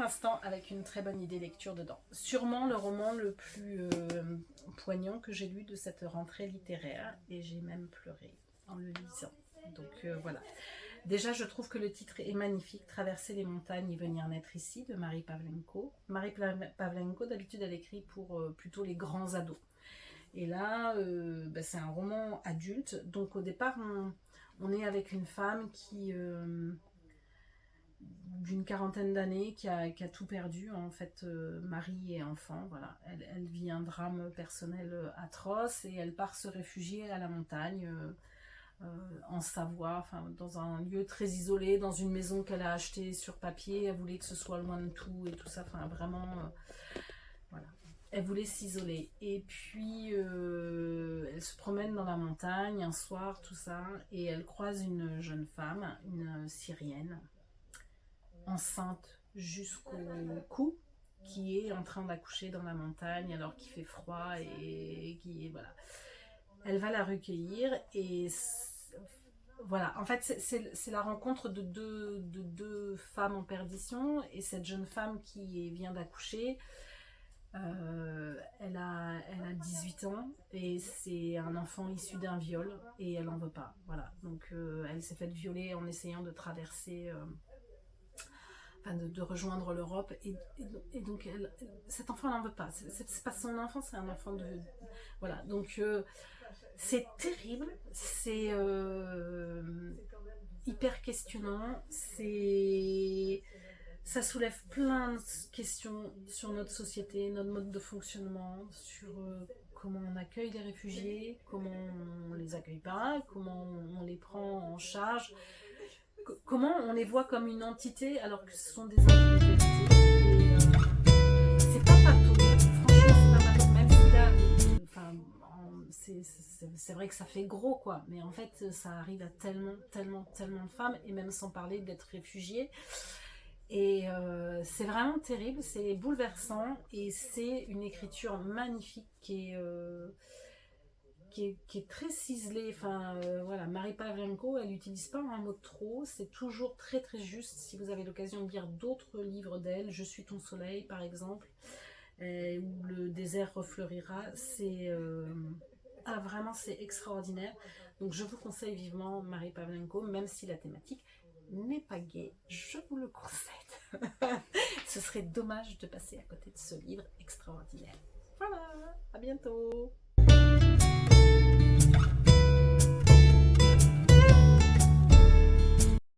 l'instant avec une très bonne idée lecture dedans. Sûrement le roman le plus poignant que j'ai lu de cette rentrée littéraire, et j'ai même pleuré en le lisant. Donc voilà. Déjà, je trouve que le titre est magnifique, Traverser les montagnes et venir naître ici, de Marie Pavlenko. Marie Pavlenko, d'habitude, elle écrit pour plutôt les grands ados. Et là, c'est un roman adulte. Donc au départ, on est avec une femme qui... d'une quarantaine d'années qui a tout perdu, en fait, mari et enfant, voilà. Elle vit un drame personnel atroce et elle part se réfugier à la montagne, en Savoie, enfin, dans un lieu très isolé, dans une maison qu'elle a achetée sur papier. Elle voulait que ce soit loin de tout et tout ça, enfin vraiment, voilà. Elle voulait s'isoler. Et puis, elle se promène dans la montagne un soir, tout ça, et elle croise une jeune femme, une Syrienne, enceinte jusqu'au cou, qui est en train d'accoucher dans la montagne alors qu'il fait froid, et qui, voilà. Elle va la recueillir et voilà, en fait c'est la rencontre de deux femmes en perdition. Et cette jeune femme qui vient d'accoucher, elle a 18 ans et c'est un enfant issu d'un viol et elle en veut pas, voilà. Donc elle s'est faite violer en essayant de traverser, de rejoindre l'Europe, et donc cet enfant, elle n'en veut pas. C'est pas son enfant, c'est un enfant de... Voilà, donc c'est terrible, c'est hyper questionnant, ça soulève plein de questions sur notre société, notre mode de fonctionnement, sur comment on accueille les réfugiés, comment on les accueille pas, comment on les prend en charge, comment on les voit comme une entité alors que ce sont des individualités. Et c'est pas bateau, franchement c'est pas bateau, même si là, enfin, c'est vrai que ça fait gros, quoi, mais en fait ça arrive à tellement de femmes, et même sans parler d'être réfugiées. Et c'est vraiment terrible, c'est bouleversant, et c'est une écriture magnifique qui est très ciselée. Enfin, voilà, Marie Pavlenko, elle n'utilise pas un mot de trop, c'est toujours très très juste. Si vous avez l'occasion de lire d'autres livres d'elle, Je suis ton soleil par exemple, où le désert refleurira, c'est vraiment c'est extraordinaire. Donc je vous conseille vivement Marie Pavlenko, même si la thématique n'est pas gay, je vous le conseille. Ce serait dommage de passer à côté de ce livre extraordinaire. Voilà, à bientôt.